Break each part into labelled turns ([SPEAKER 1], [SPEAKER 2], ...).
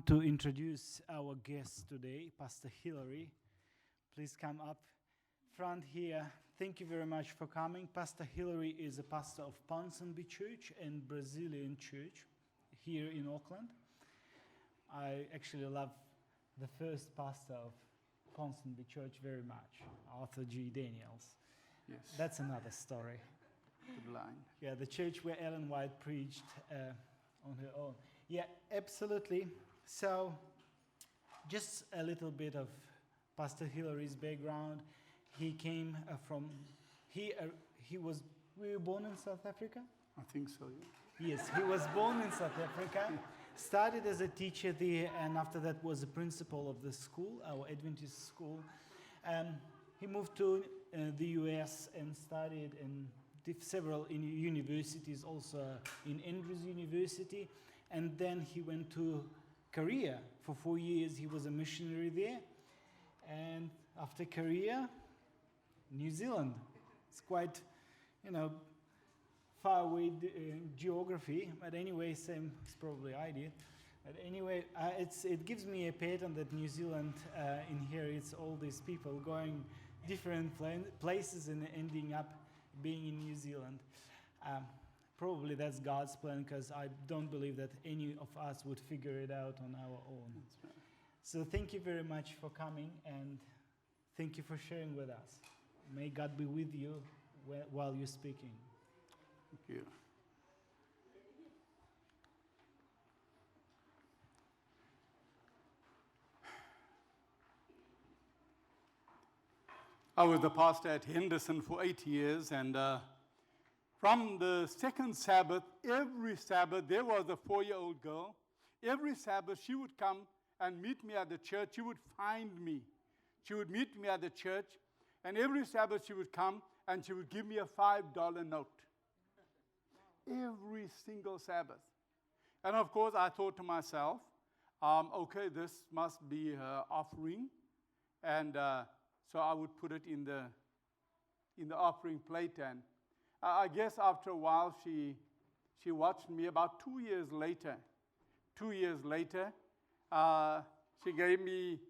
[SPEAKER 1] To introduce our guest today, Pastor Hilary. Please come up front here. Thank you very much for coming. Pastor Hilary is a pastor of Ponsonby Church and Brazilian Church here in Auckland. I actually love the first pastor of Ponsonby Church very much, Arthur G. Daniels.
[SPEAKER 2] Yes.
[SPEAKER 1] That's another story.
[SPEAKER 2] The line.
[SPEAKER 1] Yeah, the church where Ellen White preached on her own. Yeah, absolutely. So, just a little bit of Pastor Hilary's background. He came from, he was, were you born in South Africa?
[SPEAKER 2] I think so, yeah.
[SPEAKER 1] Yes, he was born in South Africa, started as a teacher there, and after that was the principal of the school, our Adventist school. He moved to the US and studied in several universities, also in Andrews University, and then he went to Korea for 4 years. He was a missionary there, and after Korea, New Zealand. It's quite, far away geography, but anyway, same as probably I did. But anyway, it gives me a pattern that New Zealand inherits all these people going different places and ending up being in New Zealand. Probably that's God's plan, because I don't believe that any of us would figure it out on our own.
[SPEAKER 2] That's right.
[SPEAKER 1] So thank you very much for coming, and thank you for sharing with us. May God be with you while you're speaking.
[SPEAKER 2] Thank you. I was the pastor at Henderson for 8 years, and from the second Sabbath, every Sabbath, there was a 4-year-old girl. Every Sabbath, she would come and meet me at the church. She would find me. She would meet me at the church, and every Sabbath she would come and she would give me a $5 note. Every single Sabbath. And of course, I thought to myself, okay, this must be her offering. And so I would put it in the offering plate, and I guess after a while she watched me. About 2 years later, she gave me,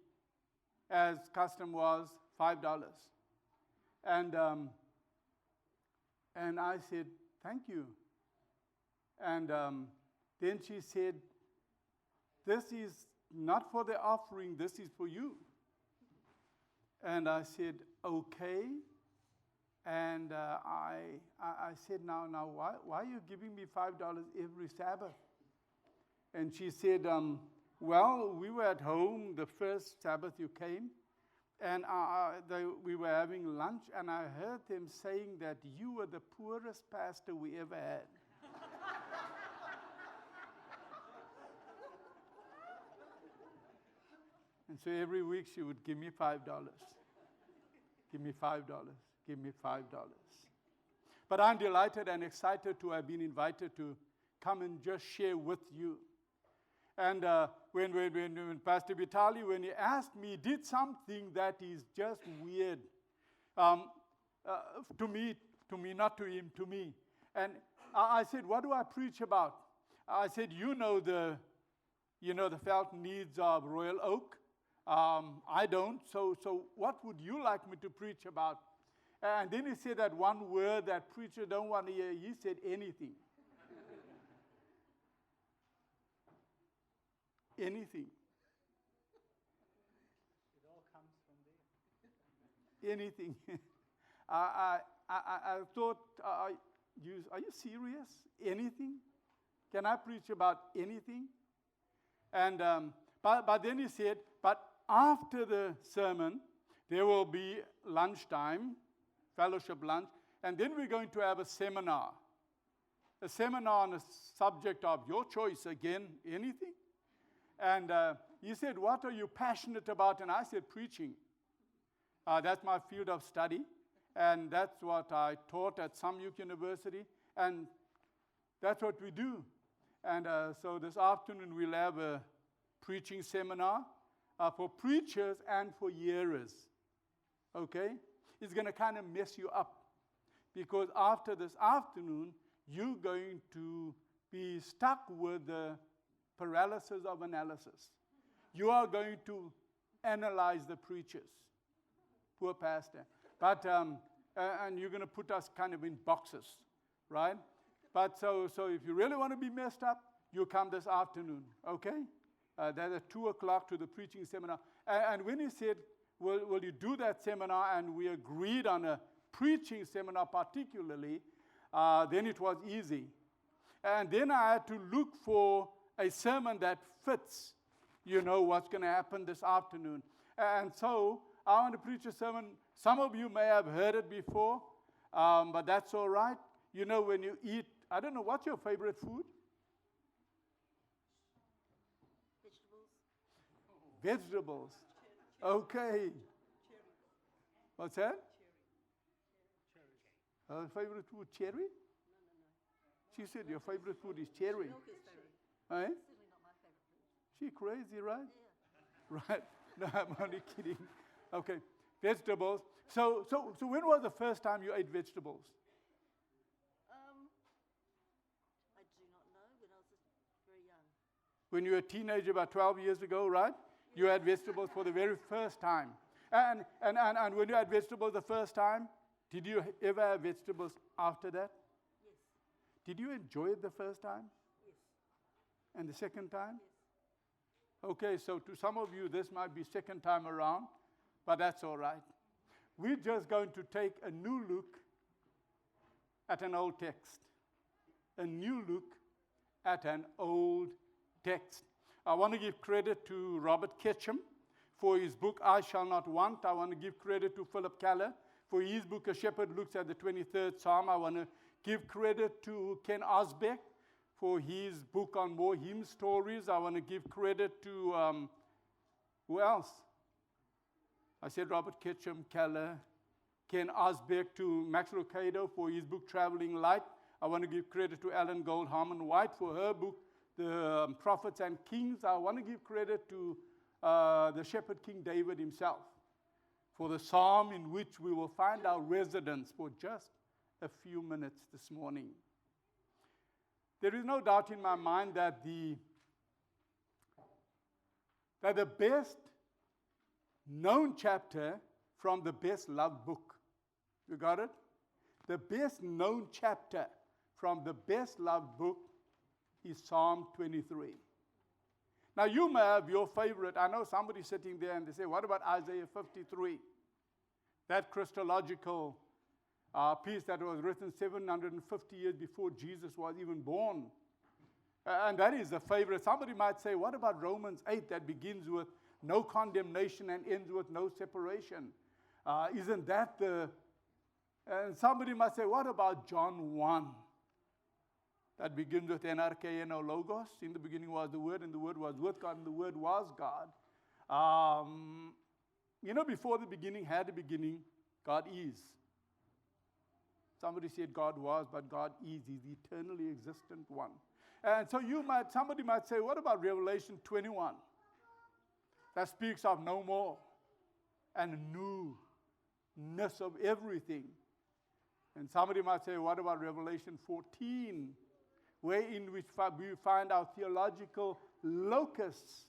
[SPEAKER 2] as custom was, $5. And I said, thank you. And then she said, this is not for the offering, this is for you. And I said, okay. And I said, now, why are you giving me $5 every Sabbath? And she said, well, we were at home the first Sabbath you came, and we were having lunch, and I heard them saying that you were the poorest pastor we ever had. And so every week she would give me $5. Give me $5. Give me $5. But I'm delighted and excited to have been invited to come and just share with you. And when Pastor Vitali, when he asked me, did something that is just weird to me, not to him, to me. And I said, what do I preach about? I said, the felt needs of Royal Oak. I don't. So what would you like me to preach about? And then he said that one word that preachers don't want to hear. He said anything. Anything.
[SPEAKER 1] It all comes from there.
[SPEAKER 2] Anything. I thought, are you serious? Anything? Can I preach about anything? And but then he said, but after the sermon, there will be lunchtime, fellowship lunch, and then we're going to have a seminar. A seminar on a subject of your choice again, anything. And he said, what are you passionate about? And I said, preaching. That's my field of study. And that's what I taught at Samyuk University. And that's what we do. And so this afternoon we'll have a preaching seminar for preachers and for hearers. Okay? It's going to kind of mess you up. Because after this afternoon, you're going to be stuck with the paralysis of analysis. You are going to analyze the preachers. Poor pastor. But, and you're going to put us kind of in boxes, right? But so if you really want to be messed up, you come this afternoon, okay? That's at 2 o'clock to the preaching seminar. And when he said, will you do that seminar? And we agreed on a preaching seminar particularly, then it was easy. And then I had to look for a sermon that fits, what's going to happen this afternoon. And so I want to preach a sermon. Some of you may have heard it before, but that's all right. When you eat, I don't know, what's your favorite food? Vegetables. Okay. What's that? Favorite food, cherry? No. She said your favorite food is cherry.
[SPEAKER 3] Milk is very.
[SPEAKER 2] Eh?
[SPEAKER 3] Certainly not my favorite food.
[SPEAKER 2] She crazy, right?
[SPEAKER 3] Yeah.
[SPEAKER 2] Right. No, I'm only kidding. Okay. Vegetables. So when was the first time you ate vegetables?
[SPEAKER 3] I do not know. When I was very young.
[SPEAKER 2] When you were a teenager, about 12 years ago, right? You had vegetables for the very first time. And when you had vegetables the first time, did you ever have vegetables after that?
[SPEAKER 3] Yes.
[SPEAKER 2] Did you enjoy it the first time?
[SPEAKER 3] Yes.
[SPEAKER 2] And the second time?
[SPEAKER 3] Yes.
[SPEAKER 2] Okay, so to some of you, this might be second time around, but that's all right. We're just going to take a new look at an old text. A new look at an old text. I want to give credit to Robert Ketchum for his book, I Shall Not Want. I want to give credit to Philip Keller for his book, A Shepherd Looks at the 23rd Psalm. I want to give credit to Ken Osbeck for his book on more hymn stories. I want to give credit to, who else? I said Robert Ketchum, Keller, Ken Osbeck, to Max Lucado for his book, Traveling Light. I want to give credit to Ellen Gold Harmon White for her book, The Prophets and Kings. I want to give credit to the shepherd King David himself for the psalm in which we will find our residence for just a few minutes this morning. There is no doubt in my mind that the best known chapter from the best loved book, you got it? The best known chapter from the best loved book is Psalm 23. Now you may have your favorite. I know somebody sitting there and they say, what about Isaiah 53? That Christological piece that was written 750 years before Jesus was even born. And that is a favorite. Somebody might say, what about Romans 8 that begins with no condemnation and ends with no separation? Isn't that the... And somebody might say, what about John 1? That begins with NRK no logos. In the beginning was the Word, and the Word was with God, and the Word was God. Before the beginning had a beginning, God is. Somebody said God was, but God is. He's the eternally existent one. And so somebody might say, what about Revelation 21? That speaks of no more and newness of everything. And somebody might say, what about Revelation 14? In which we find our theological locus,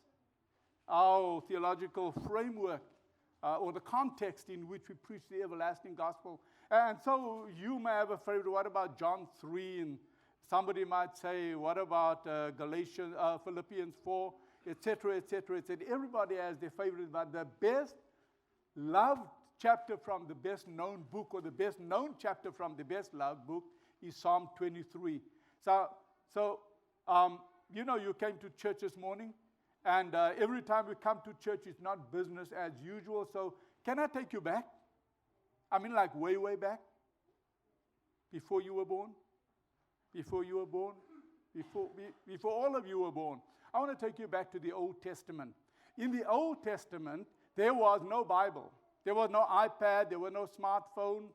[SPEAKER 2] our theological framework, or the context in which we preach the everlasting gospel. And so you may have a favorite, what about John 3? And somebody might say, what about Philippians 4, etc., etc., etc. Everybody has their favorite, but the best loved chapter from the best known book, or the best known chapter from the best loved book, is Psalm 23. So you came to church this morning, and every time we come to church, it's not business as usual. So can I take you back? I mean, like way, way back? Before you were born? Before you were born? Before all of you were born. I want to take you back to the Old Testament. In the Old Testament, there was no Bible. There was no iPad. There was no smartphone.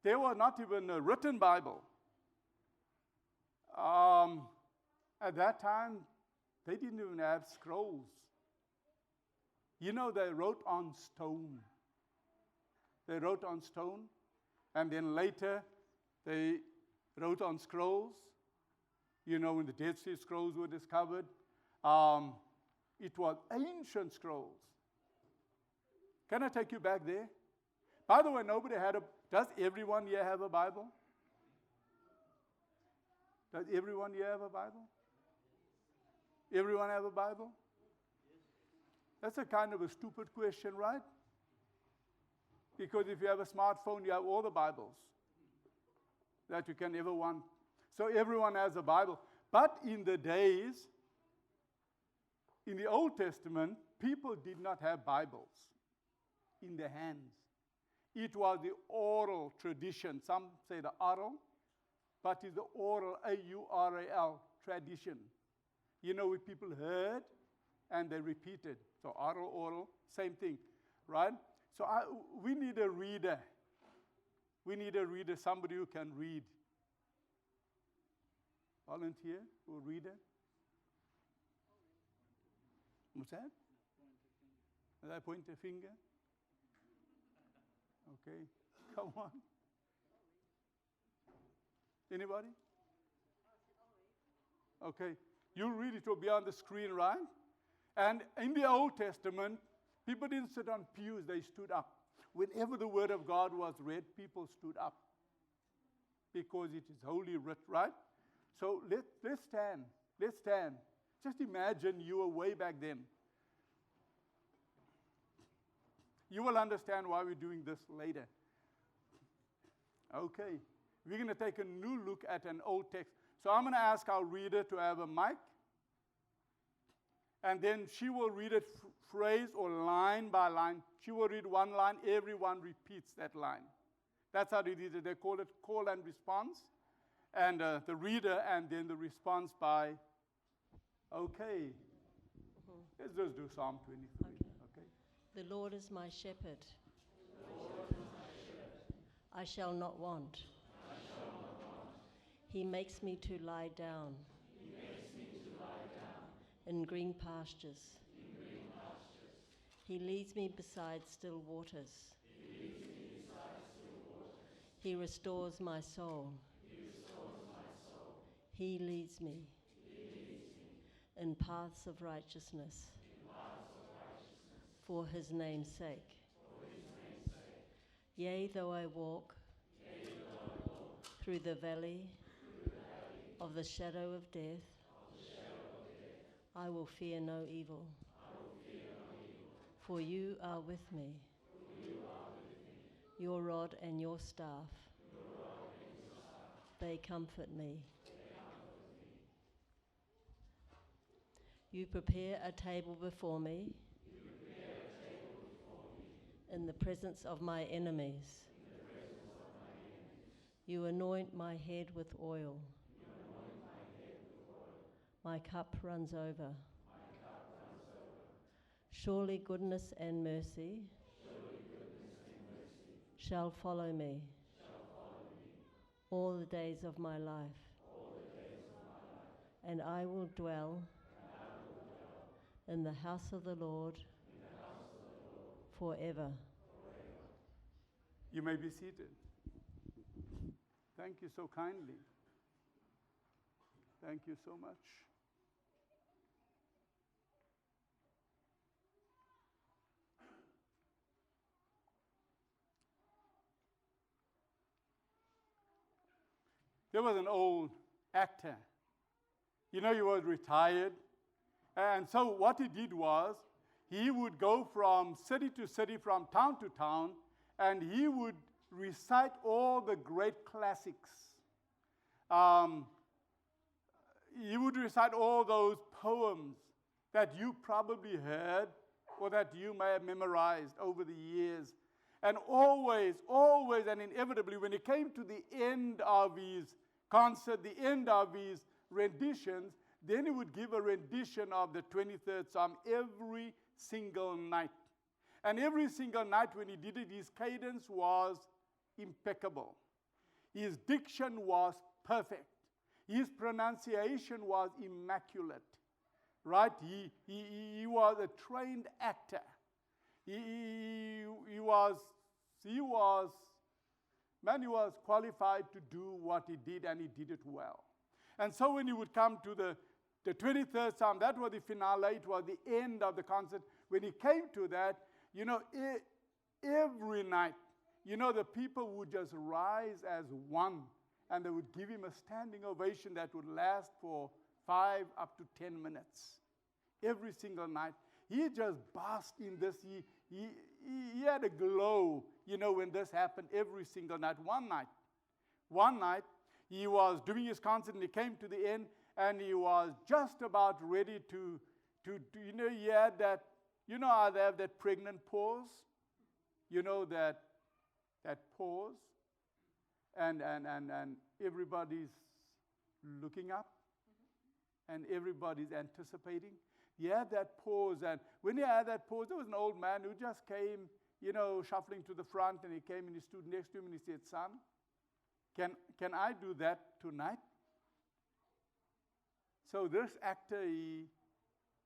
[SPEAKER 2] There was not even a written Bible. At that time, they didn't even have scrolls. They wrote on stone. They wrote on stone, and then later they wrote on scrolls, You know, when the Dead Sea Scrolls were discovered, it was ancient scrolls. Can I take you back there? By the way, nobody had a... Does everyone here have a Bible? Does everyone here have a Bible? Everyone have a Bible? That's a kind of a stupid question, right? Because if you have a smartphone, you have all the Bibles that you can ever want. So everyone has a Bible. But in the days, in the Old Testament, people did not have Bibles in their hands. It was the oral tradition. Some say the oral, but it's the oral, A-U-R-A-L, tradition. You know, what people heard and they repeated. So oral, same thing, right? So we need a reader. We need a reader, somebody who can read. Volunteer or reader? What's that? Did I point a finger? Okay, come on. Anybody? Okay, you'll read it will be on the screen, right? And in the Old Testament, people didn't sit on pews, they stood up. Whenever the Word of God was read, people stood up because it is holy writ, right? So let's stand. Let's stand. Just imagine you were way back then. You will understand why we're doing this later. Okay, we're going to take a new look at an old text. So I'm going to ask our reader to have a mic. And then she will read it phrase or line by line. She will read one line, everyone repeats that line. That's how they did it. They call it call and response. And the reader and then the response by, okay. Let's just do Psalm 23. Okay.
[SPEAKER 4] The Lord is my shepherd. I shall not want. He makes me to lie down. In green pastures. He leads me beside still waters. He restores my soul. He leads me in paths of righteousness for his name's sake. Yea, though I walk through the valley of the shadow of death, I will fear no evil. For you are with me. Your rod and your staff, they comfort me. You prepare a table before me in the presence of my enemies. You anoint my head with oil. My cup runs over. Surely goodness and mercy shall follow me all the days of my life. And I will dwell in the house of the Lord forever.
[SPEAKER 2] You may be seated. Thank you so kindly. Thank you so much. There was an old actor. You know, he was retired. And so what he did was, he would go from city to city, from town to town, and he would recite all the great classics. He would recite all those poems that you probably heard or that you may have memorized over the years. And always, and inevitably, when he came to the end of his concert, the end of his renditions, then he would give a rendition of the 23rd Psalm every single night. And every single night when he did it, his cadence was impeccable. His diction was perfect. His pronunciation was immaculate. Right? He was a trained actor. He was qualified to do what he did, and he did it well. And so when you would come to the 23rd Psalm, that was the finale, it was the end of the concert. When he came to that, every night, the people would just rise as one, and they would give him a standing ovation that would last for 5 up to 10 minutes. Every single night. He just basked in this. He had a glow, when this happened every single night. One night, he was doing his concert and he came to the end and he was just about ready to he had that, how they have that pregnant pause? That pause. And everybody's looking up and everybody's anticipating. He had that pause, and when he had that pause, there was an old man who just came, shuffling to the front, and he came and he stood next to him and he said, "Son, can I do that tonight?" So this actor,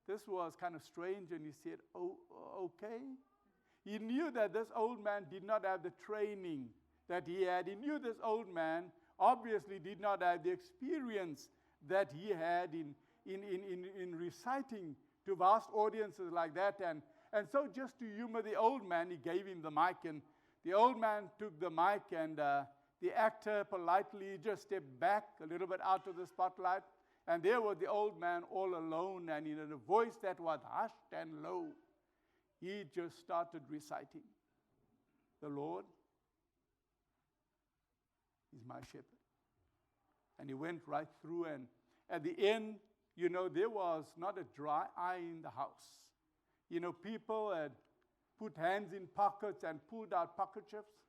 [SPEAKER 2] this was kind of strange, and he said, "Oh, okay." He knew that this old man did not have the training that he had. He knew this old man obviously did not have the experience that he had in reciting to vast audiences like that. And so just to humor the old man, he gave him the mic, and the old man took the mic, and the actor politely just stepped back a little bit out of the spotlight, and there was the old man all alone, and in a voice that was hushed and low, he just started reciting, "The Lord is my shepherd." And he went right through, and at the end, there was not a dry eye in the house. People had put hands in pockets and pulled out pocketchips,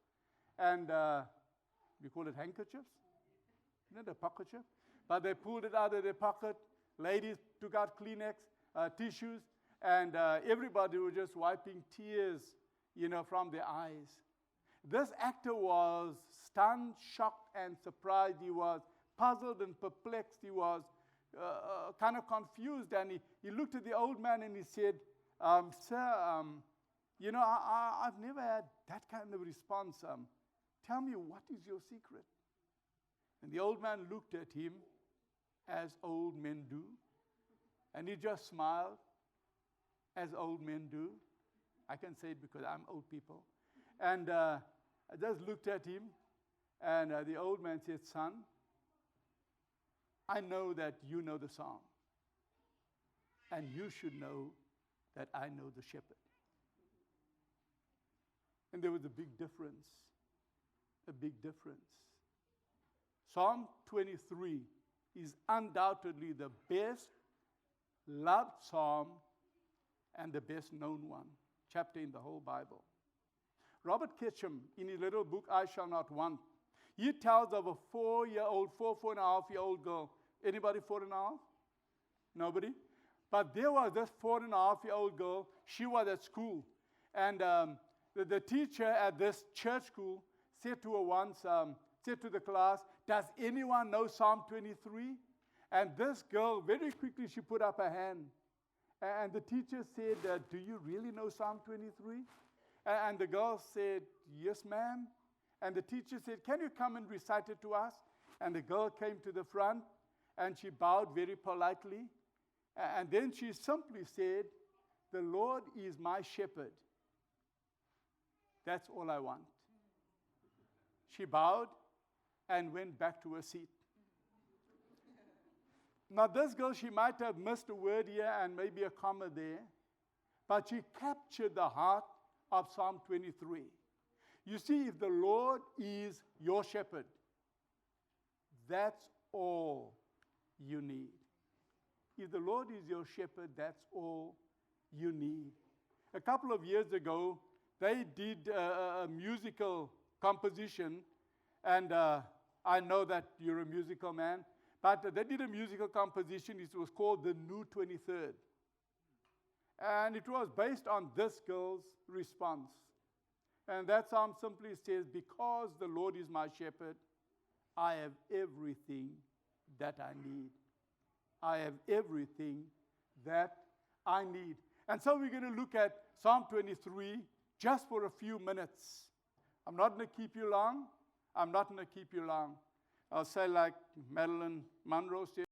[SPEAKER 2] and we call it handkerchiefs, the pocketchief. But they pulled it out of their pocket. Ladies took out Kleenex, tissues, and everybody was just wiping tears, from their eyes. This actor was stunned, shocked, and surprised. He was puzzled and perplexed. He was kind of confused, and he looked at the old man and he said, "Sir, I've never had that kind of response. Tell me, what is your secret?" And the old man looked at him as old men do, and he just smiled as old men do. I can say it because I'm old people. And I just looked at him, and the old man said, "Son, I know that you know the song, and you should know that I know the shepherd." And there was a big difference, Psalm 23 is undoubtedly the best loved psalm and the best known chapter in the whole Bible. Robert Ketchum, in his little book, "I Shall Not Want," he tells of a 4.5-year-old girl. Anybody 4.5? Nobody? But there was this 4.5-year-old girl. She was at school. And the teacher at this church school said to her once, said to the class, "Does anyone know Psalm 23? And this girl, very quickly, she put up her hand. And the teacher said, "Do you really know Psalm 23? And the girl said, "Yes, ma'am." And the teacher said, "Can you come and recite it to us?" And the girl came to the front, and she bowed very politely. And then she simply said, "The Lord is my shepherd. That's all I want." She bowed and went back to her seat. Now, this girl, she might have missed a word here and maybe a comma there, but she captured the heart of Psalm 23. You see, if the Lord is your shepherd, that's all you need. If the Lord is your shepherd, that's all you need. A couple of years ago, they did a musical composition, and I know that you're a musical man, but they did a musical composition. It was called The New 23rd. And it was based on this girl's response. And that psalm simply says, "Because the Lord is my shepherd, I have everything that I need." I have everything that I need. And so we're going to look at Psalm 23 just for a few minutes. I'm not going to keep you long. I'll say like Marilyn Monroe said,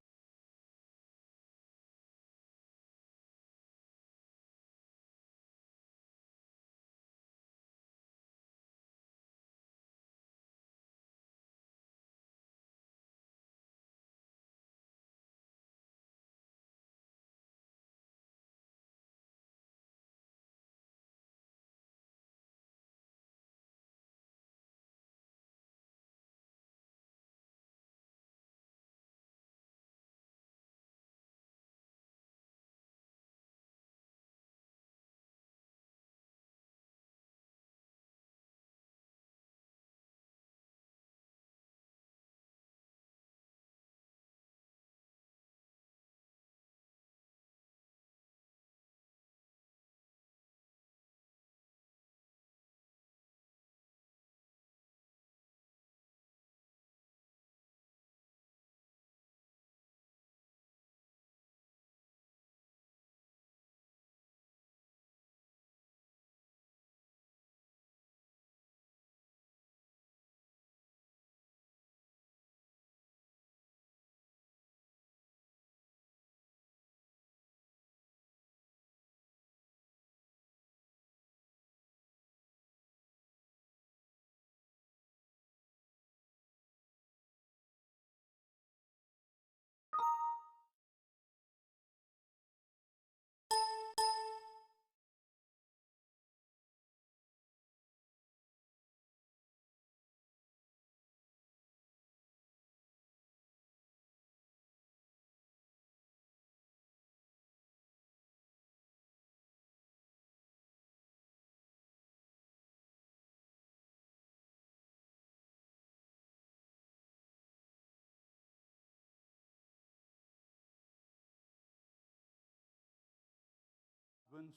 [SPEAKER 2] Vince,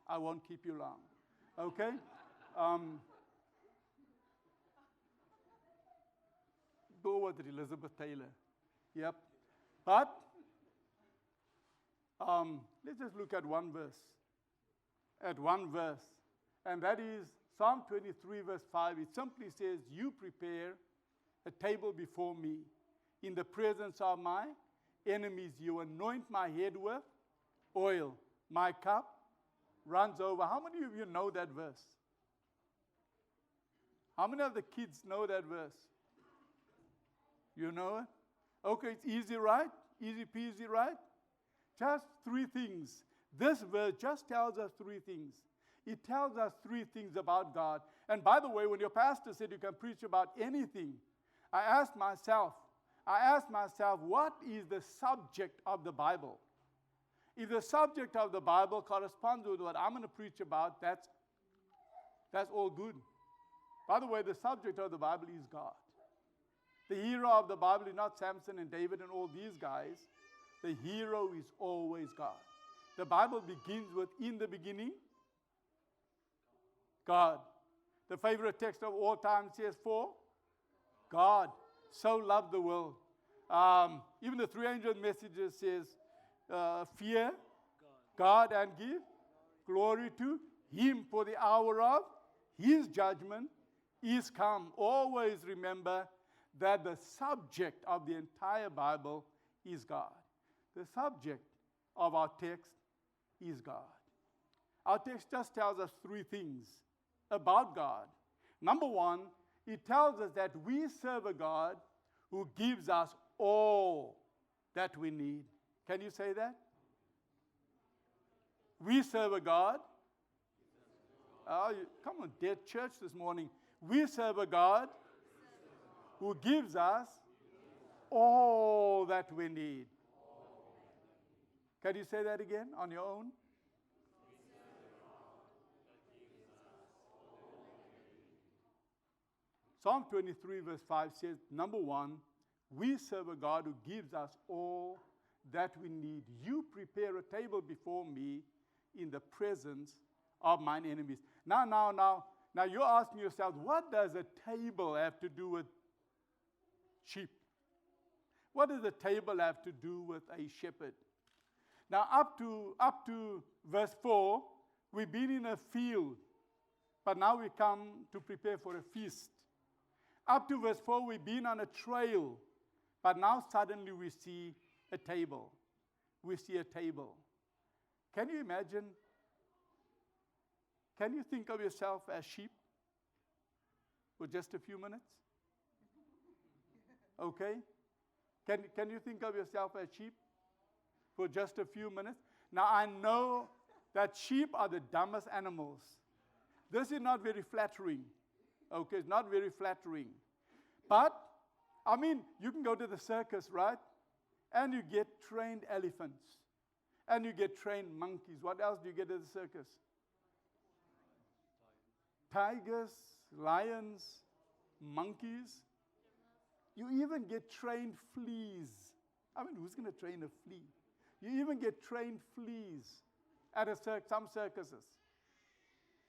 [SPEAKER 2] I won't keep you long. Okay? Go with Elizabeth Taylor. Yep. But let's just look at one verse. And that is Psalm 23, verse 5. It simply says, "You prepare a table before me in the presence of my enemies. You anoint my head with oil. My cup runs over." How many of you know that verse? How many of the kids know that verse? You know it? Okay, it's easy, right? Easy peasy, right? Just three things. This verse just tells us three things. It tells us three things about God. And by the way, when your pastor said you can preach about anything, I asked myself, what is the subject of the Bible? If the subject of the Bible corresponds with what I'm going to preach about, that's all good. By the way, the subject of the Bible is God. The hero of the Bible is not Samson and David and all these guys. The hero is always God. The Bible begins with, "In the beginning, God." The favorite text of all time says, "For God so loved the world." Even the 300 messages says, "Fear God and give glory to Him, for the hour of His judgment is come." Always remember that the subject of the entire Bible is God. The subject of our text is God. Our text just tells us three things about God. Number one, it tells us that we serve a God who gives us all that we need. Can you say that? We serve a God. Come on, dead church this morning. We serve a God who gives us all that we need. Can you say that again on your own? Psalm 23, verse 5 says, number one, we serve a God who gives us all that we need. You prepare a table before me in the presence of mine enemies. Now, you're asking yourself, what does a table have to do with sheep? What does a table have to do with a shepherd? Now, up to verse 4, we've been in a field, but now we come to prepare for a feast. Up to verse 4, we've been on a trail, But now suddenly we see a table. We see a table. Can you imagine? Can you think of yourself as sheep for just a few minutes? Okay? Can you think of yourself as sheep for just a few minutes? Now, I know that sheep are the dumbest animals. This is not very flattering. Okay, it's not very flattering. But, I mean, you can go to the circus, right? And you get trained elephants. And you get trained monkeys. What else do you get at the circus? Tigers, lions, monkeys. You even get trained fleas. I mean, who's going to train a flea? You even get trained fleas at some circuses.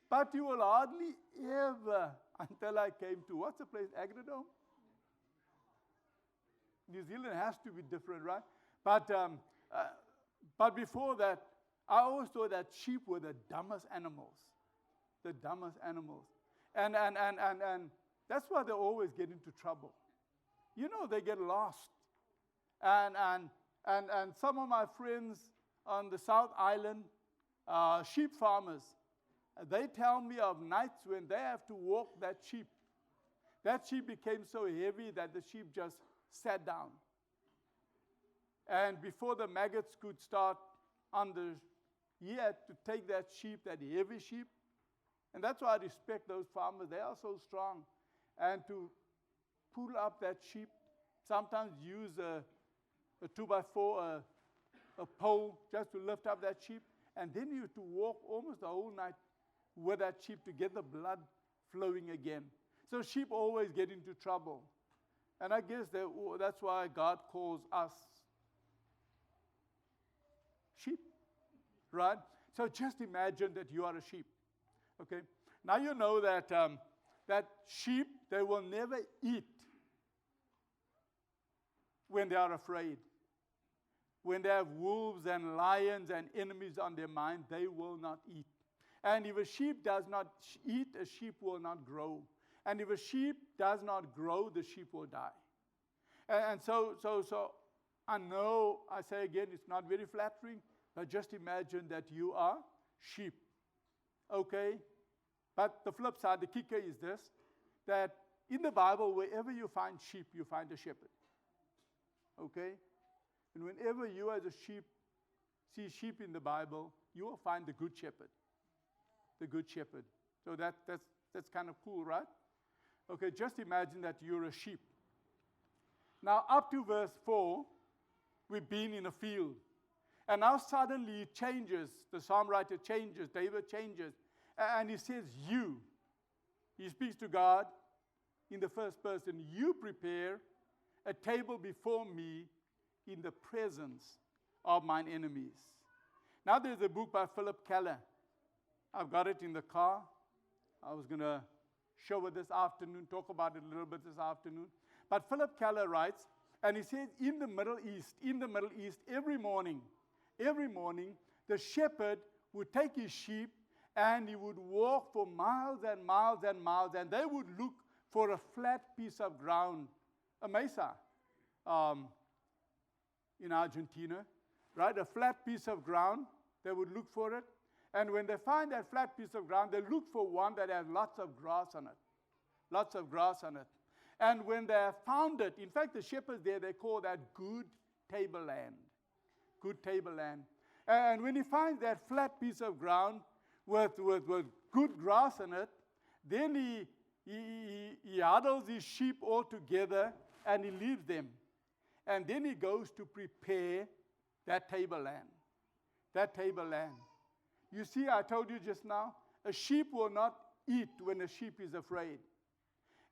[SPEAKER 2] But you will hardly ever, until I came to, what's the place, Agrodome? New Zealand has to be different, right? But before that, I always thought that sheep were the dumbest animals. The dumbest animals. And that's why they always get into trouble. You know, they get lost. And some of my friends on the South Island, sheep farmers, they tell me of nights when they have to walk that sheep. That sheep became so heavy that the sheep just sat down. And before the maggots could start on he had to take that sheep, that heavy sheep. And that's why I respect those farmers. They are so strong. And to pull up that sheep, sometimes use a 2x4, a pole, just to lift up that sheep. And then you have to walk almost the whole night with that sheep to get the blood flowing again. So sheep always get into trouble. And I guess that's why God calls us sheep, right? So just imagine that you are a sheep, okay? Now you know that that sheep, they will never eat when they are afraid. When they have wolves and lions and enemies on their mind, they will not eat. And if a sheep does not eat, a sheep will not grow. And if a sheep does not grow, the sheep will die. And so I know, I say again, it's not very flattering, but just imagine that you are sheep. Okay? But the flip side, the kicker is this, that in the Bible, wherever you find sheep, you find a shepherd. Okay? And whenever you as a sheep see sheep in the Bible, you will find the good shepherd. The good shepherd. So that's kind of cool, right? Okay, just imagine that you're a sheep. Now, up to verse 4, we've been in a field. And now suddenly it changes. The psalm writer changes. David changes. And he says, you. He speaks to God in the first person. You prepare a table before me in the presence of mine enemies. Now there's a book by Philip Keller. I've got it in the car. I was going to show it this afternoon, talk about it a little bit this afternoon. But Philip Keller writes, and he says, in the Middle East, every morning, the shepherd would take his sheep and he would walk for miles and miles and miles, and they would look for a flat piece of ground, a mesa, in Argentina, right? A flat piece of ground, they would look for it. And when they find that flat piece of ground, they look for one that has lots of grass on it. Lots of grass on it. And when they have found it, in fact, the shepherds there, they call that good tableland. Good tableland. And when he finds that flat piece of ground with good grass on it, then he huddles his sheep all together and he leaves them. And then he goes to prepare that tableland. That tableland. You see, I told you just now, a sheep will not eat when a sheep is afraid.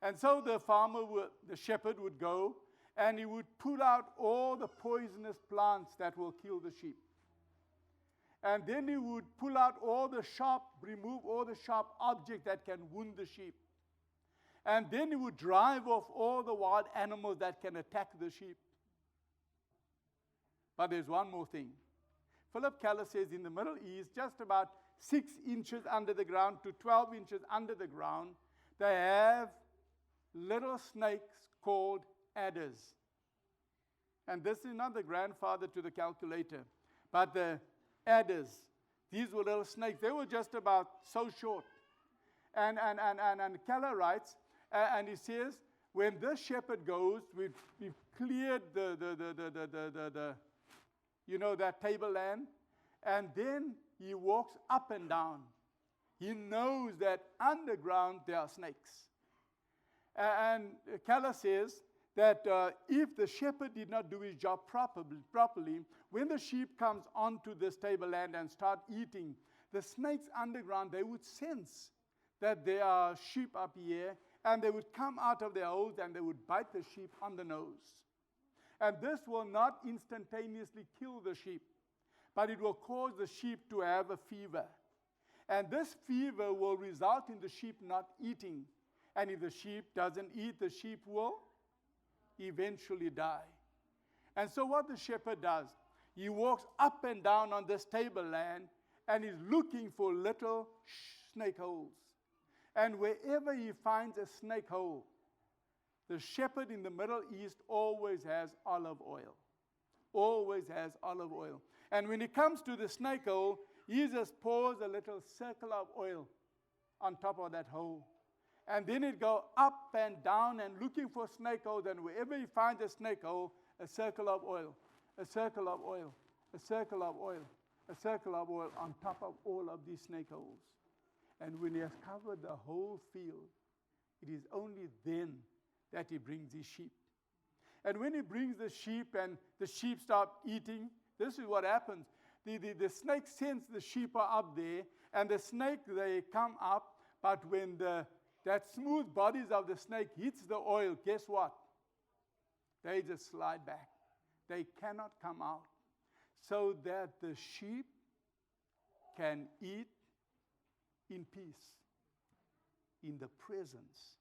[SPEAKER 2] And so the shepherd would go and he would pull out all the poisonous plants that will kill the sheep. And then he would pull out remove all the sharp objects that can wound the sheep. And then he would drive off all the wild animals that can attack the sheep. But there's one more thing. Philip Keller says in the Middle East, just about 6 inches under the ground to 12 inches under the ground, they have little snakes called adders. And this is not the grandfather to the calculator, but the adders. These were little snakes. They were just about so short. And Keller writes, and he says, when this shepherd goes, we've cleared the that tableland, and then he walks up and down. He knows that underground there are snakes. And Keller says that if the shepherd did not do his job properly, when the sheep comes onto this tableland and start eating, the snakes underground, they would sense that there are sheep up here, and they would come out of their holes and they would bite the sheep on the nose. And this will not instantaneously kill the sheep, but it will cause the sheep to have a fever. And this fever will result in the sheep not eating. And if the sheep doesn't eat, the sheep will eventually die. And so what the shepherd does, he walks up and down on this tableland and is looking for little snake holes. And wherever he finds a snake hole, the shepherd in the Middle East always has olive oil. Always has olive oil. And when he comes to the snake hole, he just pours a little circle of oil on top of that hole. And then it goes up and down and looking for snake holes. And wherever he finds a snake hole, a circle of oil, a circle of oil, a circle of oil, a circle of oil on top of all of these snake holes. And when he has covered the whole field, it is only then that he brings his sheep. And when he brings the sheep and the sheep start eating, this is what happens. The snake sense the sheep are up there, and the snake, they come up, but when that smooth bodies of the snake hits the oil, guess what? They just slide back. They cannot come out. So that the sheep can eat in peace, in the presence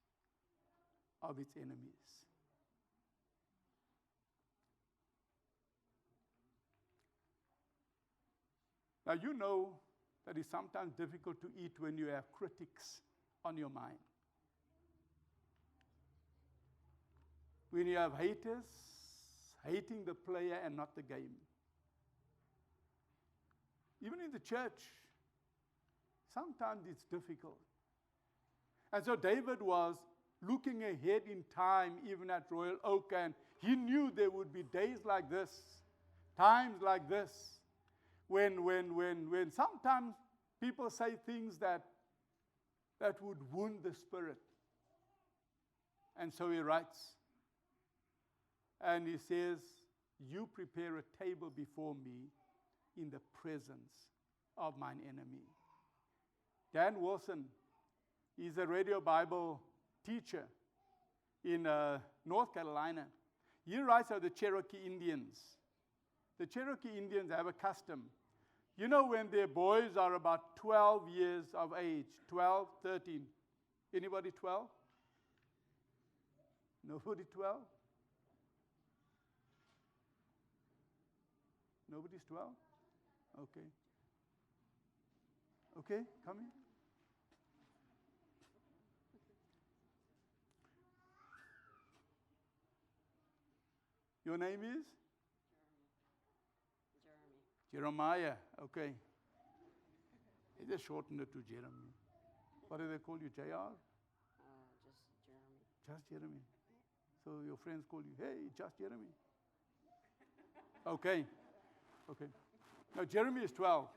[SPEAKER 2] of its enemies. Now, you know that it's sometimes difficult to eat when you have critics on your mind. When you have haters hating the player and not the game. Even in the church, sometimes it's difficult. And so David was looking ahead in time, even at Royal Oak, and he knew there would be days like this, times like this, when sometimes people say things that would wound the spirit. And so he writes, and he says, "You prepare a table before me in the presence of mine enemy." Dan Wilson is a radio Bible teacher in North Carolina. He writes of the Cherokee Indians. The Cherokee Indians have a custom. You know, when their boys are about 12 years of age, 12, 13. Anybody 12? Nobody 12? Nobody's 12? Okay. Okay, come in. Your name is? Jeremiah. Okay. They just shortened it to Jeremy. What do they call you, JR?
[SPEAKER 3] Just Jeremy.
[SPEAKER 2] Just Jeremy. So your friends call you, hey, just Jeremy. Okay. Okay. Now, Jeremy is 12.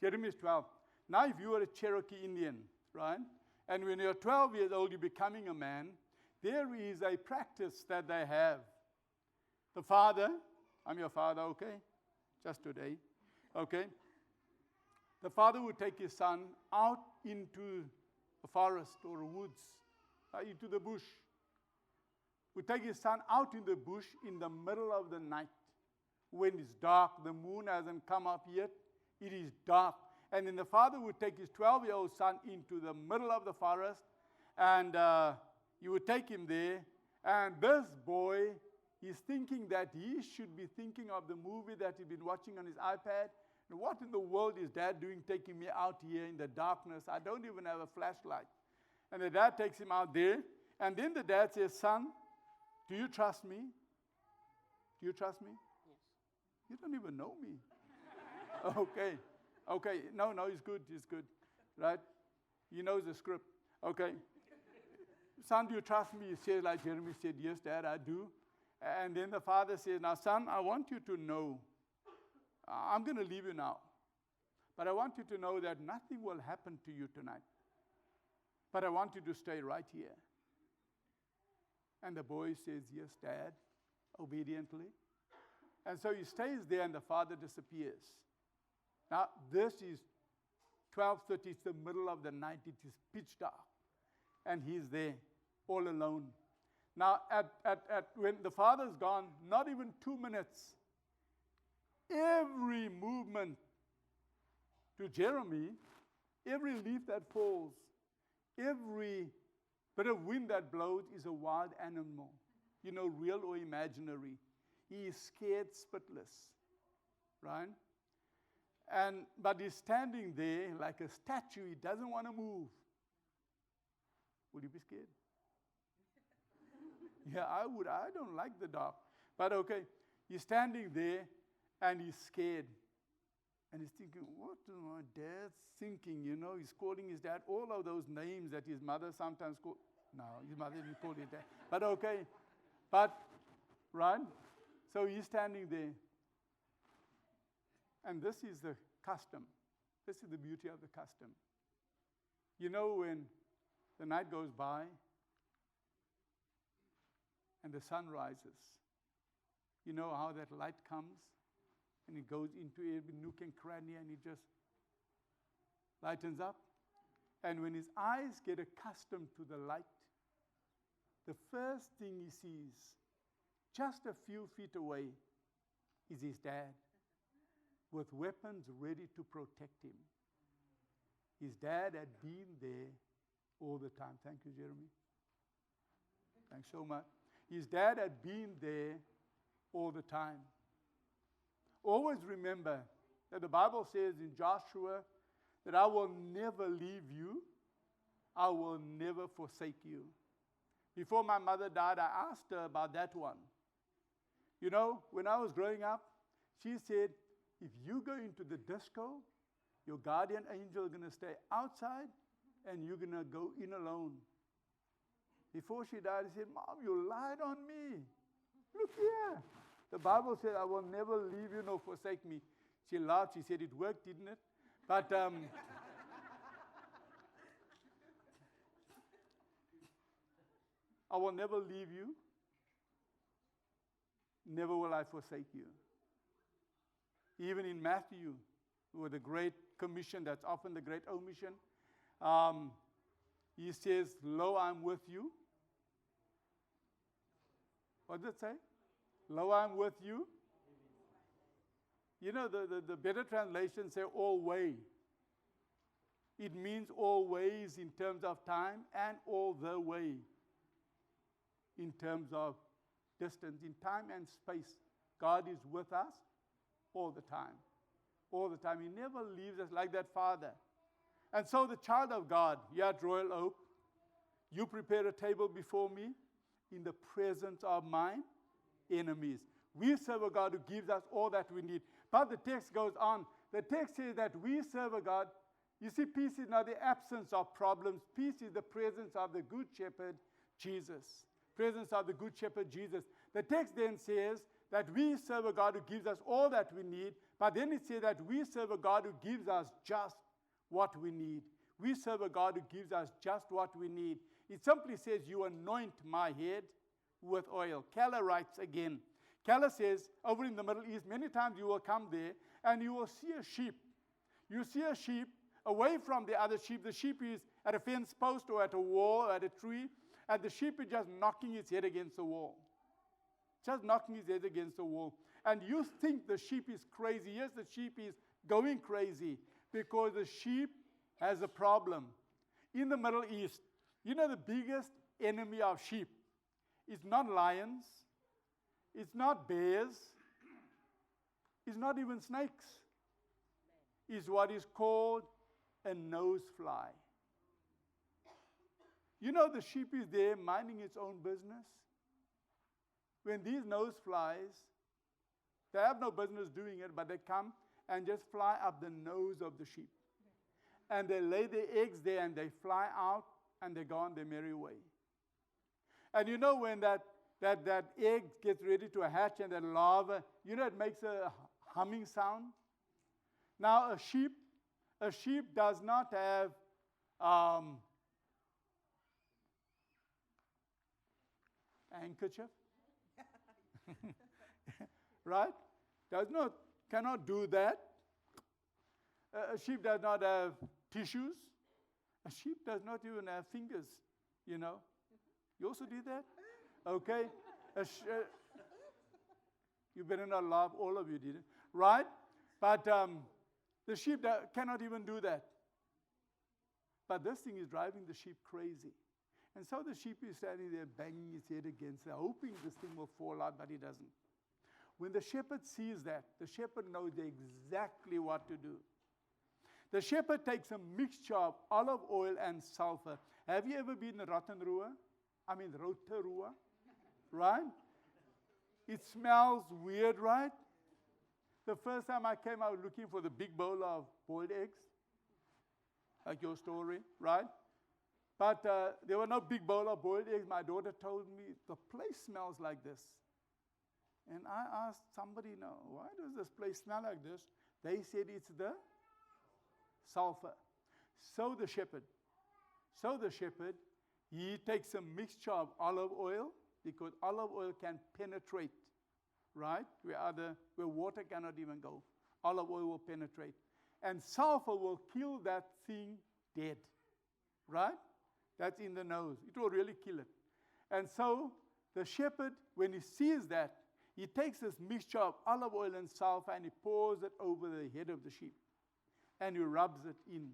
[SPEAKER 2] Jeremy is 12. Now, if you are a Cherokee Indian, right, and when you're 12 years old, you're becoming a man, there is a practice that they have. The father, I'm your father, okay? Just today, okay? The father would take his son out into a forest or a woods, into the bush. Would take his son out in the bush in the middle of the night. When it's dark, the moon hasn't come up yet, it is dark. And then the father would take his 12-year-old son into the middle of the forest, and you would take him there, and this boy is thinking that he should be thinking of the movie that he's been watching on his iPad. And what in the world is Dad doing taking me out here in the darkness? I don't even have a flashlight. And the dad takes him out there, and then the dad says, "Son, do you trust me? Do you trust me?
[SPEAKER 3] Yes.
[SPEAKER 2] You don't even know me. Okay. Okay. No, he's good. He's good. Right? He knows the script. Okay. Son, do you trust me? He says, like Jeremy said, yes, Dad, I do. And then the father says, now, son, I want you to know, I'm going to leave you now. But I want you to know that nothing will happen to you tonight. But I want you to stay right here. And the boy says, yes, Dad, obediently. And so he stays there and the father disappears. Now, this is 12:30, it's the middle of the night, it is pitch dark. And he's there, all alone. Now, when the father's gone, not even 2 minutes, every movement to Jeremy, every leaf that falls, every bit of wind that blows is a wild animal, real or imaginary. He is scared spitless, right? But he's standing there like a statue. He doesn't want to move. Will you be scared? Yeah, I would. I don't like the dark. But okay, he's standing there and he's scared. And he's thinking, what is my dad thinking? He's calling his dad all of those names that his mother sometimes called. No, his mother didn't call his dad. But okay. Right? So he's standing there. And this is the custom. This is the beauty of the custom. When the night goes by and the sun rises, you know how that light comes and it goes into every nook and cranny and it just lightens up? And when his eyes get accustomed to the light, the first thing he sees, just a few feet away, is his dad with weapons ready to protect him. His dad had been there all the time. Thank you, Jeremy. Thanks so much. His dad had been there all the time. Always remember that the Bible says in Joshua that I will never leave you. I will never forsake you. Before my mother died, I asked her about that one. When I was growing up, she said, if you go into the disco, your guardian angel is going to stay outside and you're going to go in alone. Before she died, she said, Mom, you lied on me. Look here. The Bible said, I will never leave you nor forsake me. She laughed. She said, it worked, didn't it? But I will never leave you. Never will I forsake you. Even in Matthew, with the Great Commission, that's often the Great Omission, he says, lo, I'm with you. What does it say? Lo, I'm with you. The better translation say always. It means always in terms of time and all the way in terms of distance. In time and space, God is with us all the time. All the time. He never leaves us like that Father. And so the child of God, here at Royal Oak, you prepare a table before me in the presence of my enemies. We serve a God who gives us all that we need. But the text goes on. The text says that we serve a God. You see, peace is not the absence of problems. Peace is the presence of the Good Shepherd, Jesus. Presence of the Good Shepherd, Jesus. The text then says that we serve a God who gives us all that we need. But then it says that we serve a God who gives us just what we need. We serve a God who gives us just what we need. It simply says, you anoint my head with oil. Keller writes again. Keller says, over in the Middle East, many times you will come there and you will see a sheep. You see a sheep away from the other sheep. The sheep is at a fence post or at a wall or at a tree, and the sheep is just knocking its head against the wall. Just knocking his head against the wall. And you think the sheep is crazy. Yes, the sheep is going crazy because the sheep has a problem. In the Middle East, the biggest enemy of sheep is not lions, it's not bears, it's not even snakes. It's what is called a nose fly. The sheep is there minding its own business. When these nose flies They have no business doing it, but they come and just fly up the nose of the sheep. And they lay their eggs there and they fly out and they go on their merry way. And you know when that egg gets ready to hatch and that larva, you know it makes a humming sound? Now a sheep does not have handkerchief. Right? Cannot do that. A sheep does not have tissues. A sheep does not even have fingers, you know. You also did that? Okay. You better not laugh, all of you did it. Right? But the sheep cannot even do that. But this thing is driving the sheep crazy. And so the sheep is standing there banging his head against it, hoping this thing will fall out, but he doesn't. When the shepherd sees that, the shepherd knows exactly what to do. The shepherd takes a mixture of olive oil and sulfur. Have you ever been in Rotterdam? Right? It smells weird, right? The first time I came, I was looking for the big bowl of boiled eggs, like your story, right? But there were no big bowl of boiled eggs. My daughter told me, the place smells like this. And I asked somebody, now, why does this place smell like this? They said it's the sulfur. So the shepherd, he takes a mixture of olive oil, because olive oil can penetrate, right? Where water cannot even go. Olive oil will penetrate. And sulfur will kill that thing dead, right? That's in the nose. It will really kill it. And so the shepherd, when he sees that, he takes this mixture of olive oil and sulfur and he pours it over the head of the sheep. And he rubs it in.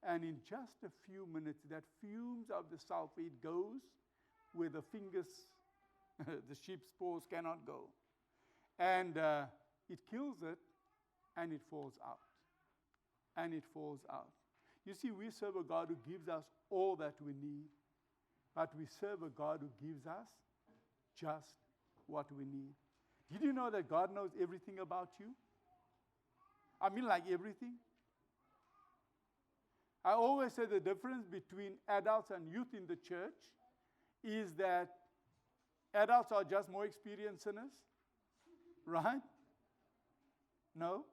[SPEAKER 2] And in just a few minutes, that fumes of the sulfur, it goes where the fingers, the sheep's paws cannot go. And it kills it, and it falls out. And it falls out. You see, we serve a God who gives us all that we need, but we serve a God who gives us just what we need. Did you know that God knows everything about you? I mean, like everything. I always say the difference between adults and youth in the church is that adults are just more experienced sinners, right? No?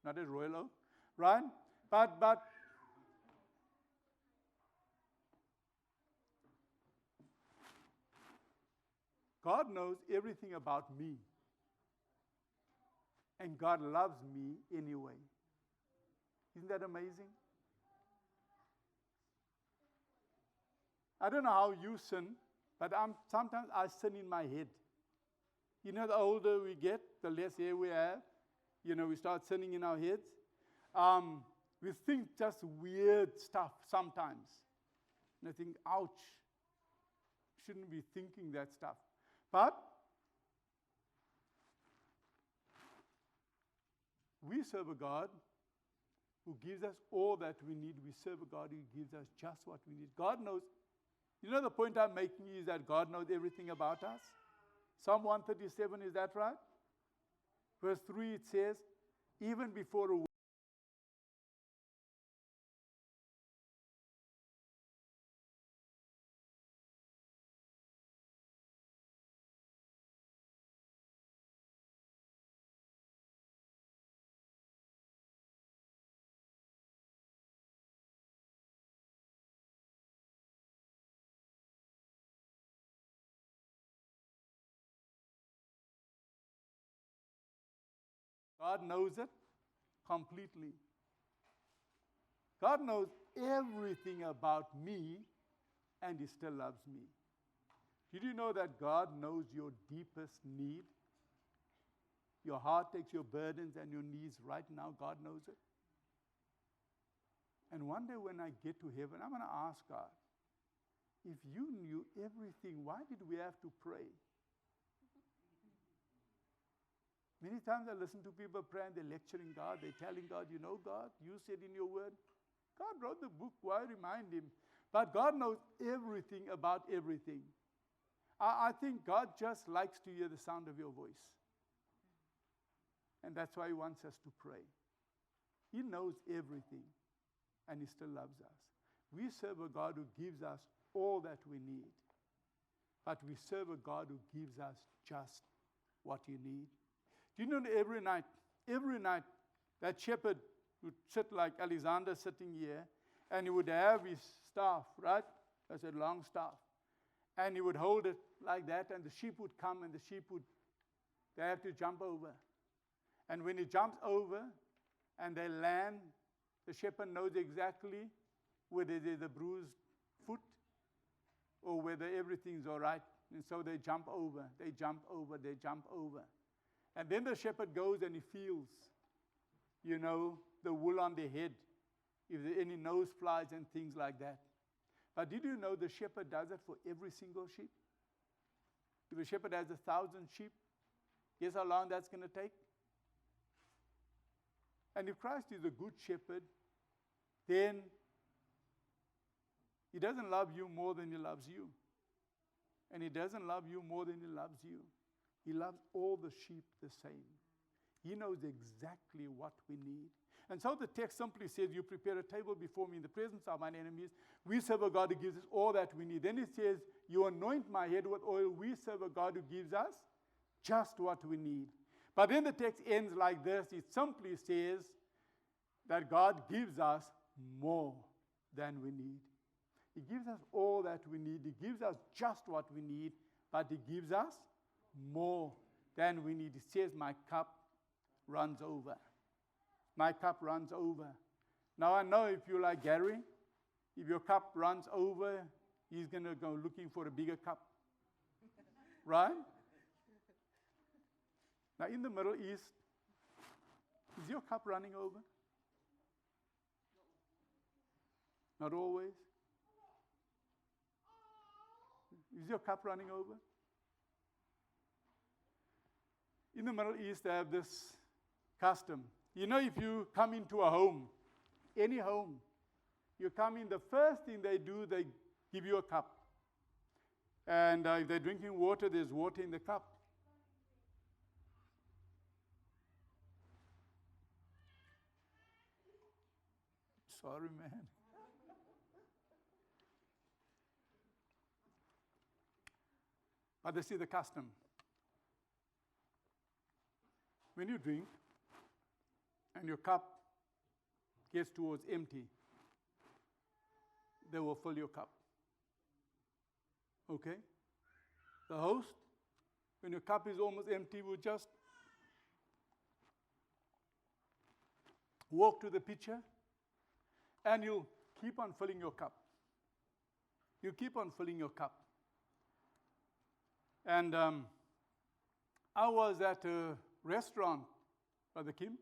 [SPEAKER 2] Not at Royal Oak, right? But God knows everything about me. And God loves me anyway. Isn't that amazing? I don't know how you sin, but sometimes I sin in my head. You know, the older we get, the less hair we have. You know, we start sinning in our heads. We think just weird stuff sometimes. And I think, ouch, shouldn't be thinking that stuff. But we serve a God who gives us all that we need. We serve a God who gives us just what we need. God knows. You know, the point I'm making is that God knows everything about us. Psalm 137, is that right? Verse 3, it says, even before a God knows it completely. God knows everything about me, and He still loves me. Did you know that God knows your deepest need? Your heart takes your burdens and your needs right now. God knows it. And one day when I get to heaven, I'm going to ask God, if you knew everything, why did we have to pray? Many times I listen to people pray and they're lecturing God. They're telling God, you know, God, you said in your word. God wrote the book. Why remind Him? But God knows everything about everything. I think God just likes to hear the sound of your voice. And that's why he wants us to pray. He knows everything, and he still loves us. We serve a God who gives us all that we need. But we serve a God who gives us just what you need. Do you know that every night, that shepherd would sit like Alexander sitting here, and he would have his staff, right? That's a long staff. And he would hold it like that, and the sheep would come, and they have to jump over. And when he jumps over and they land, the shepherd knows exactly whether there's a bruised foot or whether everything's all right. And so they jump over, they jump over, they jump over. And then the shepherd goes and he feels, the wool on their head, if there are any nose flies and things like that. But did you know the shepherd does it for every single sheep? If a shepherd has 1,000 sheep, guess how long that's going to take? And if Christ is a good shepherd, then he doesn't love you more than he loves you. And he doesn't love you more than he loves you. He loves all the sheep the same. He knows exactly what we need. And so the text simply says, you prepare a table before me in the presence of mine enemies. We serve a God who gives us all that we need. Then it says, you anoint my head with oil. We serve a God who gives us just what we need. But then the text ends like this. It simply says that God gives us more than we need. He gives us all that we need. He gives us just what we need, but he gives us more than we need. He says, my cup runs over. My cup runs over. Now I know if you're like Gary, if your cup runs over, he's going to go looking for a bigger cup. Right? Now in the Middle East, is your cup running over? Not always. Is your cup running over? In the Middle East, they have this custom. If you come into a home, any home, you come in, the first thing they do, they give you a cup. And if they're drinking water, there's water in the cup. Sorry, man. But this is the custom. When you drink and your cup gets towards empty, they will fill your cup. Okay? The host, when your cup is almost empty, will just walk to the pitcher and you'll keep on filling your cup. You keep on filling your cup. And I was at a restaurant, Brother Kim.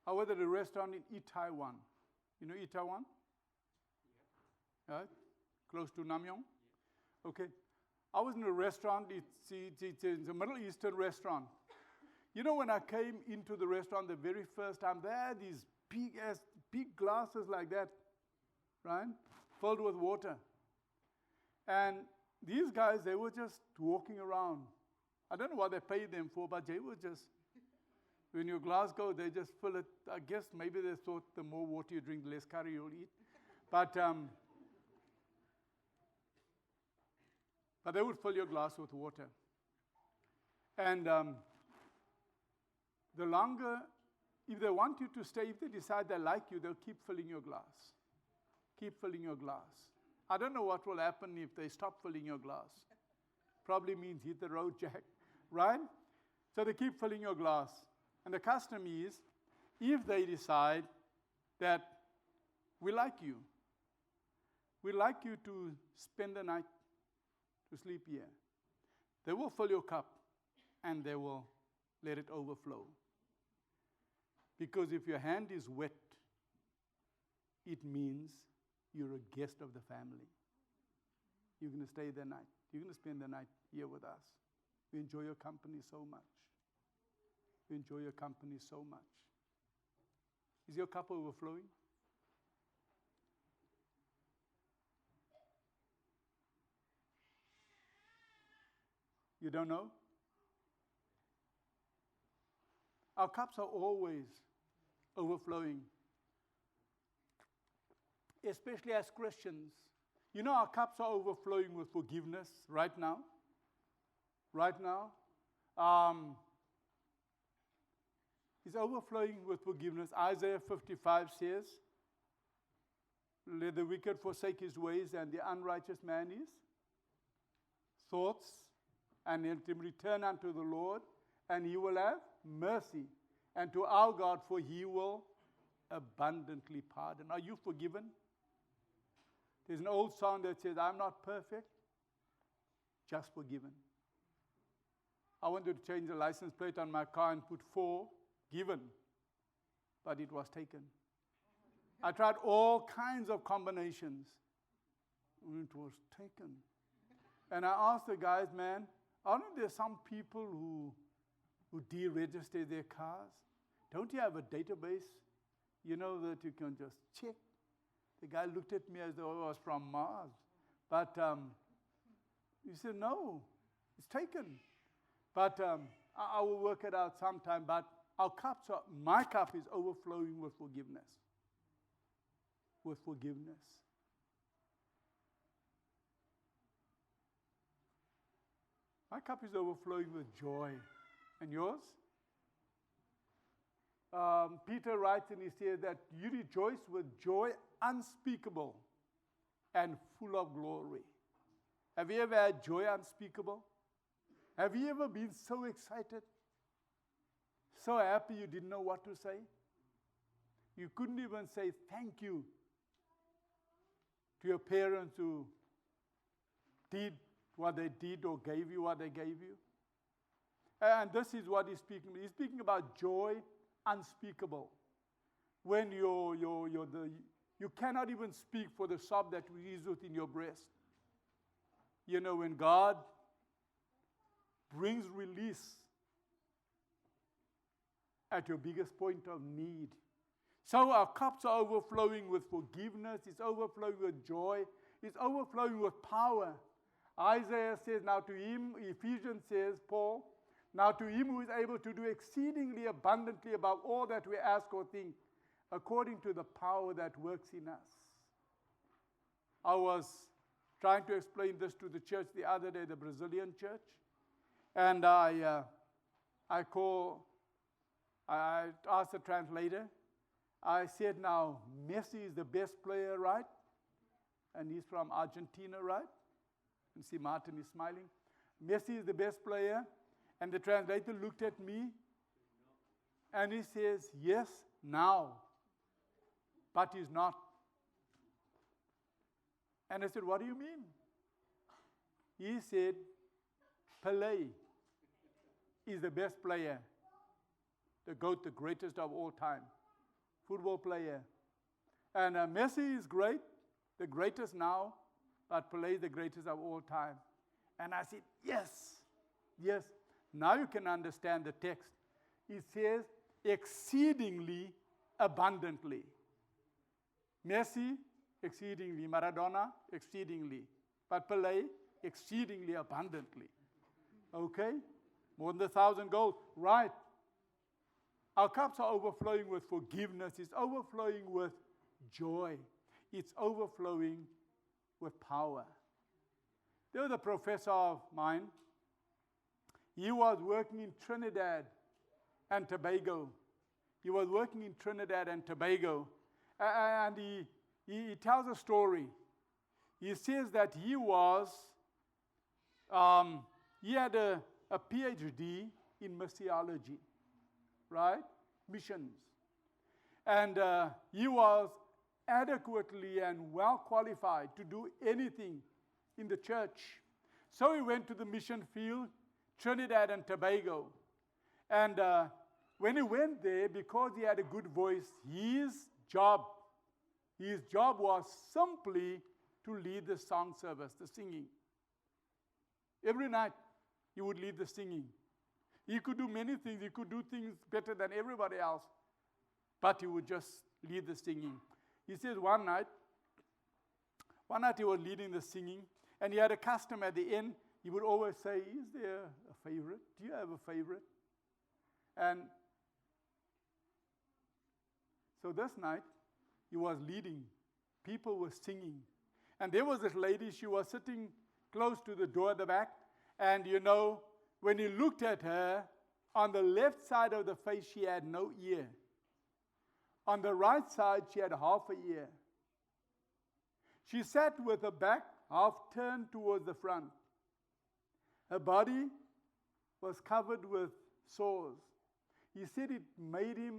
[SPEAKER 2] I was at a restaurant in Itaewon. You know Itaewon? Yeah. Right? Close to Namyong? Yeah. Okay. I was in a restaurant. It's a Middle Eastern restaurant. When I came into the restaurant the very first time, there are these big glasses like that, right? Filled with water. And these guys, they were just walking around. I don't know what they paid them for, but they were just, when your glass goes, they just fill it. I guess maybe they thought the more water you drink, the less curry you'll eat. But they would fill your glass with water. And the longer, if they want you to stay, if they decide they like you, they'll keep filling your glass. Keep filling your glass. I don't know what will happen if they stop filling your glass. Probably means hit the road, Jack, right? So they keep filling your glass. And the custom is, if they decide that we like you to spend the night, to sleep here, they will fill your cup and they will let it overflow. Because if your hand is wet, it means you're a guest of the family. You're going to stay the night. You're going to spend the night here with us. We enjoy your company so much. We enjoy your company so much. Is your cup overflowing? You don't know? Our cups are always overflowing, especially as Christians. You know, our cups are overflowing with forgiveness right now. Right now. It's overflowing with forgiveness. Isaiah 55 says, let the wicked forsake his ways, and the unrighteous man his thoughts, and let him return unto the Lord, and he will have mercy, and to our God, for he will abundantly pardon. Are you forgiven? There's an old song that says, I'm not perfect, just forgiven. I wanted to change the license plate on my car and put 4 given, but it was taken. I tried all kinds of combinations, and it was taken. And I asked the guys, man, aren't there some people who deregister their cars? Don't you have a database, that you can just check? The guy looked at me as though I was from Mars. But he said, no, it's taken. But I will work it out sometime. But my cup is overflowing with forgiveness. With forgiveness. My cup is overflowing with joy. And yours? Peter writes and he says that you rejoice with joy unspeakable and full of glory. Have you ever had joy unspeakable? Have you ever been so excited, so happy you didn't know what to say? You couldn't even say thank you to your parents who did what they did or gave you what they gave you. And this is what he's speaking. He's speaking about joy unspeakable. When you cannot even speak for the sob that is within your breast. When God brings release at your biggest point of need. So our cups are overflowing with forgiveness. It's overflowing with joy. It's overflowing with power. Isaiah says, now to him, Ephesians says, Paul, now to him who is able to do exceedingly abundantly above all that we ask or think, according to the power that works in us. I was trying to explain this to the church the other day, the Brazilian church. And I asked the translator, I said, now, Messi is the best player, right? And he's from Argentina, right? And see, Martin is smiling. Messi is the best player. And the translator looked at me and he says, yes, now. But he's not. And I said, what do you mean? He said, Pelé is the best player, the GOAT, the greatest of all time, football player. And Messi is great, the greatest now, but Pelé is the greatest of all time. And I said, yes, yes. Now you can understand the text. It says, exceedingly abundantly. Messi, exceedingly. Maradona, exceedingly. But Pelé, exceedingly abundantly. Okay? More than 1,000 goals. Right. Our cups are overflowing with forgiveness. It's overflowing with joy. It's overflowing with power. There was a professor of mine. He was working in Trinidad and Tobago. He was working in Trinidad and Tobago. And he tells a story. He says that he had a PhD in missiology, right? Missions. And he was adequately and well qualified to do anything in the church. So he went to the mission field, Trinidad and Tobago. And when he went there, because he had a good voice, his job was simply to lead the song service, the singing. Every night, he would lead the singing. He could do many things. He could do things better than everybody else. But he would just lead the singing. He says one night he was leading the singing, and he had a custom at the end. He would always say, is there a favorite? Do you have a favorite? And So this night, he was leading. People were singing. And there was this lady, she was sitting close to the door at the back. And you know, when he looked at her, on the left side of the face, she had no ear. On the right side, she had half a ear. She sat with her back half turned towards the front. Her body was covered with sores. He said it made him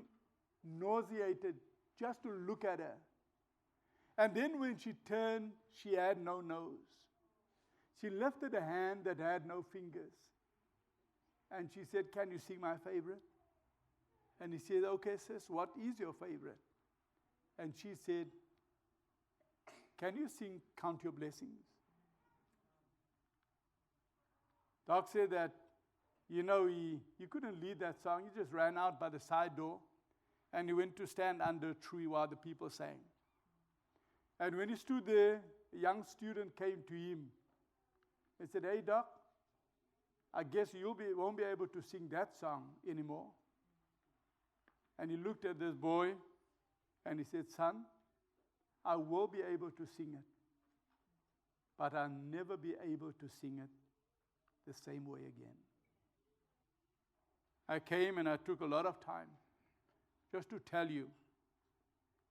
[SPEAKER 2] nauseated just to look at her. And then when she turned, she had no nose. She lifted a hand that had no fingers. And she said, "Can you sing my favorite?" And he said, "Okay, sis, what is your favorite?" And she said, "Can you sing Count Your Blessings?" Doc said that, you know, he couldn't lead that song. He just ran out by the side door and he went to stand under a tree while the people sang. And when he stood there, a young student came to him and said, "Hey, Doc, I guess you won't be able to sing that song anymore." And he looked at this boy and he said, "Son, I will be able to sing it, but I'll never be able to sing it the same way again." I came and I took a lot of time just to tell you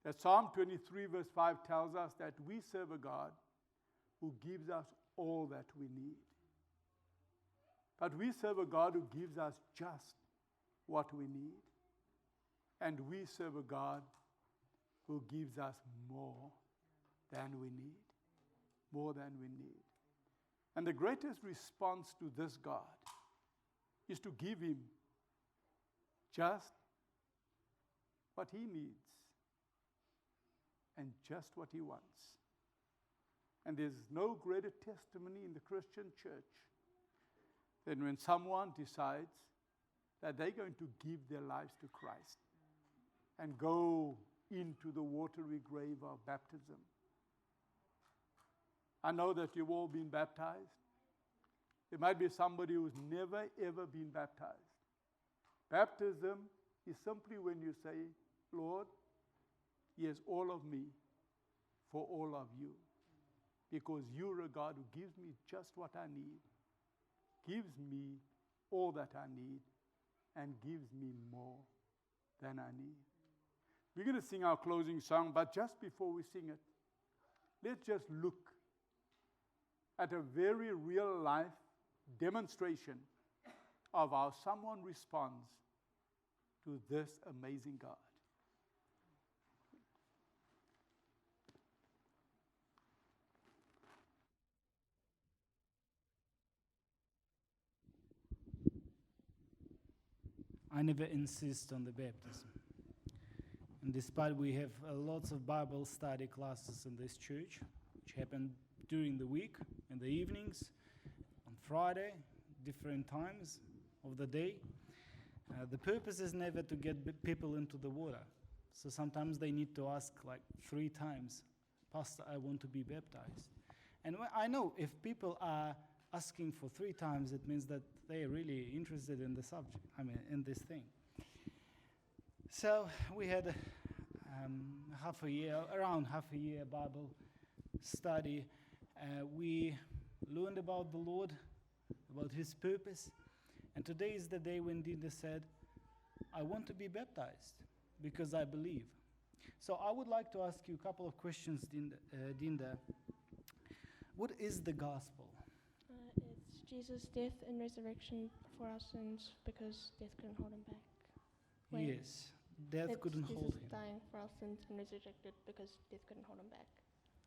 [SPEAKER 2] that Psalm 23 verse 5 tells us that we serve a God who gives us all that we need. But we serve a God who gives us just what we need. And we serve a God who gives us more than we need. More than we need. And the greatest response to this God is to give him just what he needs and just what he wants. And there's no greater testimony in the Christian church than when someone decides that they're going to give their lives to Christ and go into the watery grave of baptism. I know that you've all been baptized. There might be somebody who's never ever been baptized. Baptism is simply when you say, "Lord, here's all of me for all of you." Because you're a God who gives me just what I need, gives me all that I need, and gives me more than I need. We're going to sing our closing song, but just before we sing it, let's just look at a very real life demonstration of how someone responds to this amazing God.
[SPEAKER 1] I never insist on the baptism. And despite we have lots of Bible study classes in this church, which happen during the week, in the evenings, on Friday, different times of the day, the purpose is never to get people into the water. So sometimes they need to ask like 3 times, "Pastor, I want to be baptized." And I know if people are asking for 3 times, it means that they're really interested in the subject, in this thing. So we had around half a year Bible study. We learned about the Lord, about his purpose. And today is the day when Dinda said, "I want to be baptized because I believe." So I would like to ask you a couple of questions, Dinda. What is the gospel?
[SPEAKER 5] It's Jesus' death and resurrection for our sins because death couldn't hold him back.
[SPEAKER 1] Yes, death couldn't hold
[SPEAKER 5] Jesus
[SPEAKER 1] him.
[SPEAKER 5] dying for our sins and resurrected because death couldn't hold him back.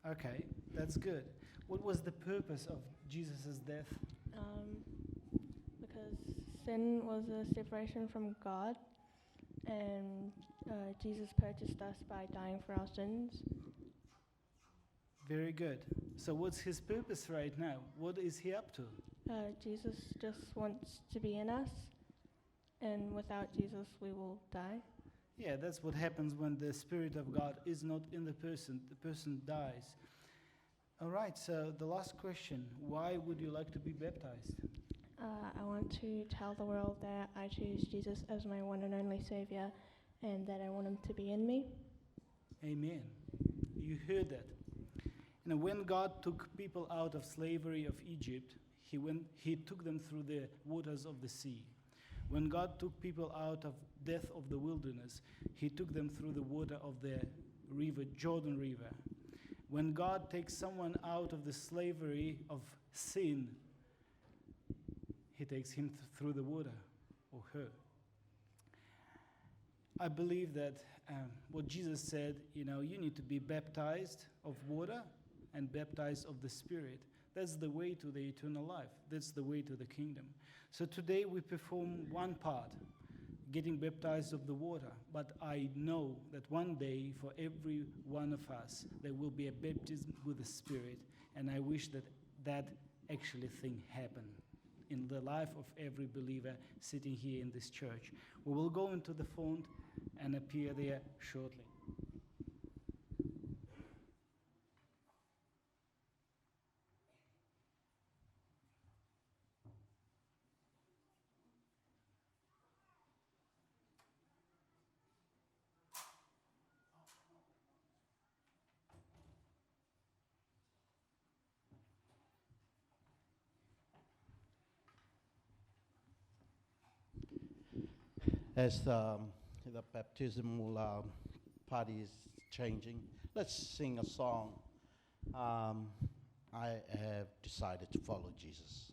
[SPEAKER 1] Okay, that's good. What was the purpose of Jesus' death?
[SPEAKER 5] Because sin was a separation from God, and Jesus purchased us by dying for our sins.
[SPEAKER 1] Very good. So what's his purpose right now? What is he up to?
[SPEAKER 5] Jesus just wants to be in us, and without Jesus we will die.
[SPEAKER 1] Yeah, that's what happens when the Spirit of God is not in the person dies. All right, so the last question, why would you like to be baptized?
[SPEAKER 5] I want to tell the world that I choose Jesus as my one and only Savior, and that I want him to be in me.
[SPEAKER 1] Amen. You heard that. When God took people out of slavery of Egypt, he took them through the waters of the sea. When God took people out of death of the wilderness, he took them through the water of the river, Jordan River. When God takes someone out of the slavery of sin, he takes him through the water, or her. I believe that what Jesus said, you need to be baptized of water and baptized of the Spirit. That's the way to the eternal life. That's the way to the kingdom. So today we perform one part, getting baptized of the water. But I know that one day for every one of us, there will be a baptism with the Spirit. And I wish that actually thing happen in the life of every believer sitting here in this church. We will go into the font and appear there shortly.
[SPEAKER 6] As the baptismal party is changing, let's sing a song. I have decided to follow Jesus.